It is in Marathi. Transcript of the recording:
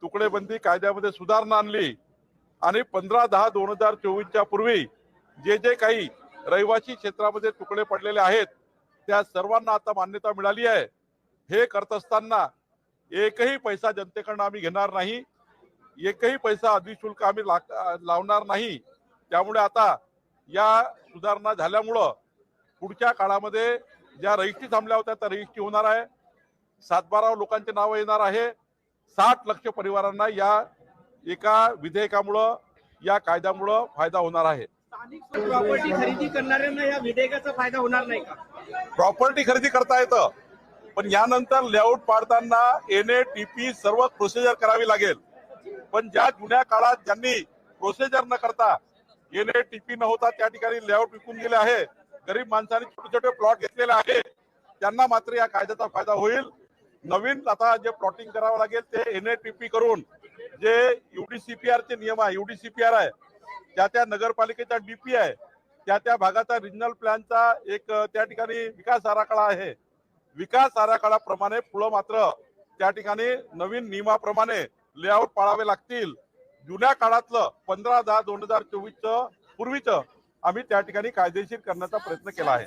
तुकडेबंदी कायद्यामध्ये सुधारणा आणली आणि 15/10/2024च्या पूर्वी जे जे काही रहिवासी क्षेत्रामध्ये तुकडे पडलेले आहेत त्या सर्वांना आता मान्यता मिळाली आहे। हे करत असताना एकही पैसा जनतेकडून आम्ही घेणार नाही, एकही पैसा अधिशुल्क आम्ही लावणार नाही। त्यामुळे आता या सुधारणा झाल्यामुळं पुढच्या काळामध्ये ज्या रजिस्ट्री थांबल्या होत्या त्या रजिस्ट्री होणार आहे। 7-12 लोकांचे नाव येणार आहे। 60 लाख परिवारांना या एका विधेयकामुळे या कायद्यामुळे फायदा होणार आहे। प्रॉपर्टी खरेदी करणाऱ्यांना या विधेयकाचा फायदा होणार नाही का? प्रॉपर्टी खरेदी करता येतं, पण यानंतर लेआउट पाडताना NATP सर्व प्रोसिजर करावी लागेल। पण ज्या जुन्या काळात ज्यांनी प्रोसिजर न करता NATP न होता त्या ठिकाणी लेआउट विकून गेले आहे, गरीब माणसांनी छोटे छोटे प्लॉट घेतलेले आहे, त्यांना मात्र या कायद्याचा फायदा होईल। नवीन आता जे प्लॉटिंग करावं लागेल ते NATP करून जे UDCPR चे नियम आहे, UDCPR आहे, त्या नगरपालिकेचा DP आहे, त्या भागाचा रिजनल प्लॅनचा एक त्या ठिकाणी विकास आराखडा आहे। विकास आराखड्याप्रमाणे पुढे मात्र त्या ठिकाणी नवीन नियमाप्रमाणे लेआउट पाळावे लागतील। जुन्या काळातलं 15/10/2024 पूर्वीचं आम्ही त्या ठिकाणी कायदेशीर करण्याचा प्रयत्न केला आहे।